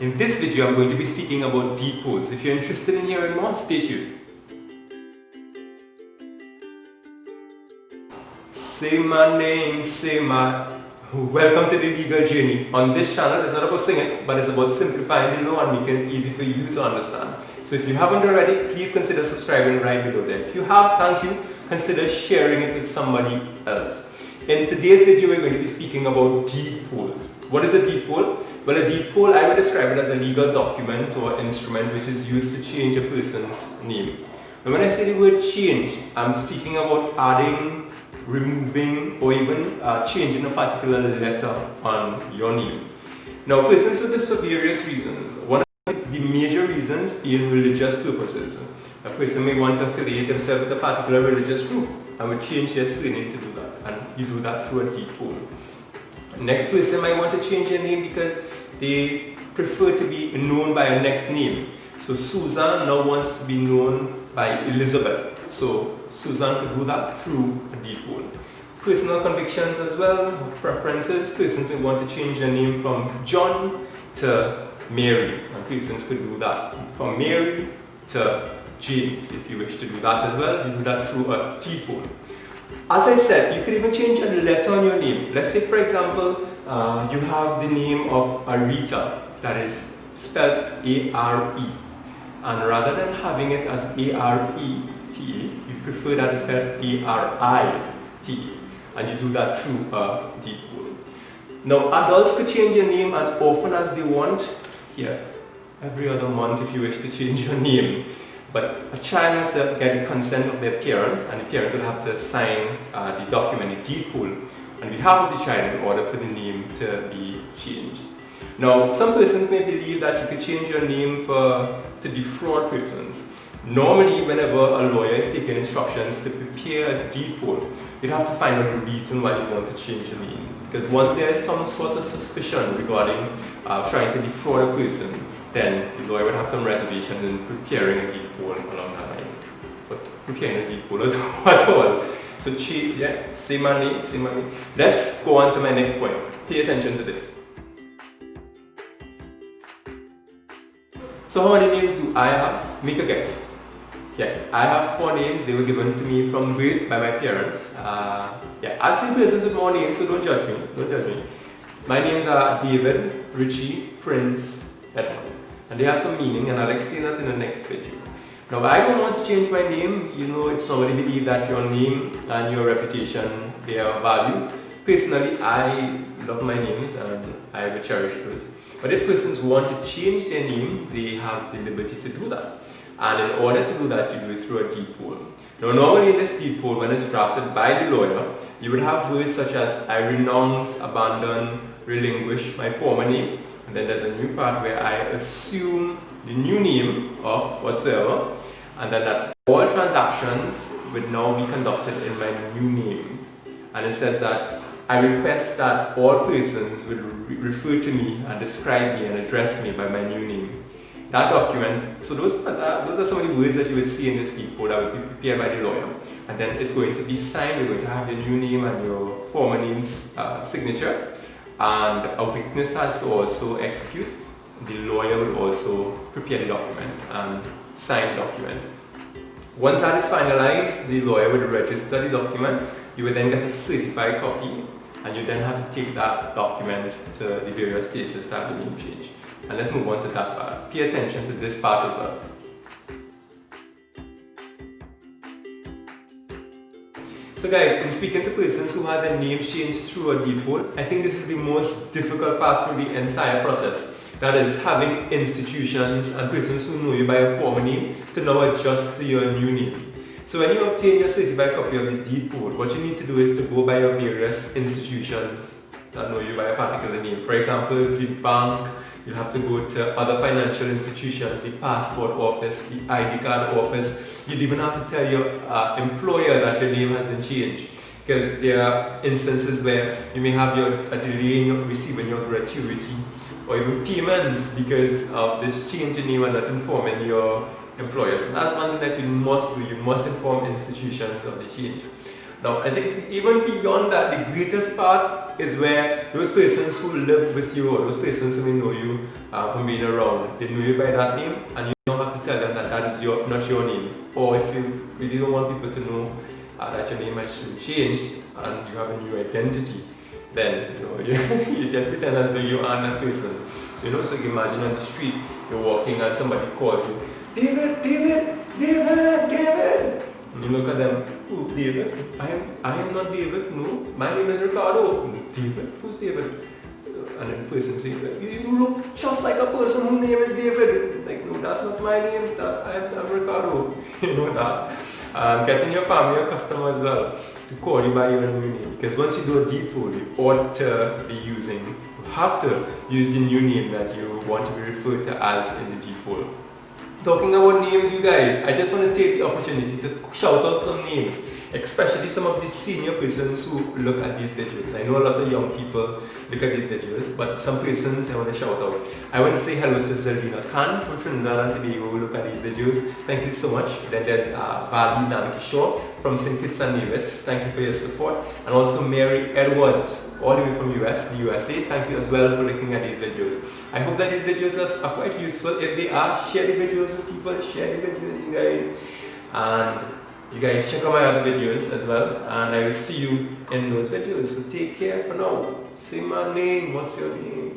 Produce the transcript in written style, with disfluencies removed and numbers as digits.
In this video, I'm going to be speaking about deed polls. If you're interested in hearing more, stay tuned. Say my name, say my... Welcome to the legal journey. On this channel, it's not about singing, but it's about simplifying the law and making it easy for you to understand. So if you haven't already, please consider subscribing right below there. If you have, thank you. Consider sharing it with somebody else. In today's video, we're going to be speaking about deed polls. What is a deed poll? Well, a deed poll, I would describe it as a legal document or instrument which is used to change a person's name. And when I say the word change, I'm speaking about adding, removing, or even changing a particular letter on your name. Now, persons do this for various reasons. One of the major reasons being religious purposes. A person may want to affiliate himself with a particular religious group and would change their surname to do that, and you do that through a deed poll. Next person might want to change their name because they prefer to be known by a next name. So Susan now wants to be known by Elizabeth. So Susan could do that through a deed poll. Personal convictions as well, preferences. Persons may want to change their name from John to Mary. And persons could do that from Mary to James. If you wish to do that as well, you do that through a deed poll. As I said, you could even change a letter on your name. Let's say, for example, you have the name of Arita, that is spelled A-R-E. And rather than having it as A-R-E-T-A, you prefer that it's spelled A-R-I-T-A. And you do that through a deed poll. Now, adults could change your name as often as they want. Here, every other month if you wish to change your name. But a child has to get the consent of their parents, and the parents will have to sign the document, the deed poll, on behalf of the child in order for the name to be changed. Now, some persons may believe that you could change your name to defraud persons. Normally, whenever a lawyer is taking instructions to prepare a deed poll, you'd have to find out the reason why you want to change your name. Because once there is some sort of suspicion regarding trying to defraud a person, then the lawyer would have some reservations in preparing a deed poll along that line. But preparing a deed poll at all. So change, yeah, say my name, say my name. Let's go on to my next point. Pay attention to this. So how many names do I have? Make a guess. Yeah, I have 4 names. They were given to me from birth by my parents. Yeah, I've seen persons with more names, so don't judge me. Don't judge me. My names are David, Richie, Prince, Edward. And they have some meaning, and I'll explain that in the next video. Now, I don't want to change my name. You know, if somebody believes that your name and your reputation, they are value. Personally, I love my names and I will cherish those. But if persons want to change their name, they have the liberty to do that. And in order to do that, you do it through a deed poll. Now, normally in this deed poll, when it's drafted by the lawyer, you would have words such as I renounce, abandon, relinquish my former name. And then there's a new part where I assume the new name of whatsoever, and then that all transactions would now be conducted in my new name. And it says that I request that all persons will refer to me and describe me and address me by my new name. That document, so those are some of the words that you would see in this deed poll that would be prepared by the lawyer. And then it's going to be signed. You're going to have your new name and your former name's signature. And a witness has to also execute. The lawyer will also prepare the document and sign the document. Once that is finalized, the lawyer will register the document. You will then get a certified copy, and you then have to take that document to the various places to have the name changed. And let's move on to that part. Pay attention to this part as well. So guys, in speaking to persons who had their names changed through a deed poll, I think this is the most difficult part through the entire process. That is having institutions and persons who know you by a former name to now adjust to your new name. So when you obtain your certified copy of the deed poll, what you need to do is to go by your various institutions that know you by a particular name. For example, the bank, you'll have to go to other financial institutions, the passport office, the ID card office. You'd even have to tell your employer that your name has been changed, because there are instances where you may have a delay in receiving your gratuity or even payments because of this change in name and not informing your employer. So that's one thing that you must do. You must inform institutions of the change. Now, I think even beyond that, the greatest part is where those persons who live with you or those persons who may know you from being around, they know you by that name, and you don't have to tell them that that is not your name. Or if you really don't want people to know that your name has been changed and you have a new identity, then you just pretend as though you are that person. So so imagine on the street, you're walking and somebody calls you, David, David, David, David. And you look at them, who, David? I am not David, no. My name is Ricardo. David? Who's David? And then the person says, you look just like a person whose name is David. Like, no, that's not my name, I'm Ricardo. You know that. Getting your family or customer as well to call you by your new name. Because once you do a default, you ought to be using, you have to use the new name that you want to be referred to as in the default. Talking about names, you guys, I just want to take the opportunity to shout out some names, especially some of the senior persons who look at these videos. I know a lot of young people look at these videos, but some persons I want to shout out. I want to say hello to Zelina Khan from Trinidad and Tobago who look at these videos. Thank you so much. Then there's Vali Nankishore from St. Kitts and Nevis. Thank you for your support. And also Mary Edwards, all the way from the USA. Thank you as well for looking at these videos. I hope that these videos are quite useful. If they are, share the videos with people, share the videos, you guys. And you guys check out my other videos as well. And I will see you in those videos. So take care for now. Say my name. What's your name?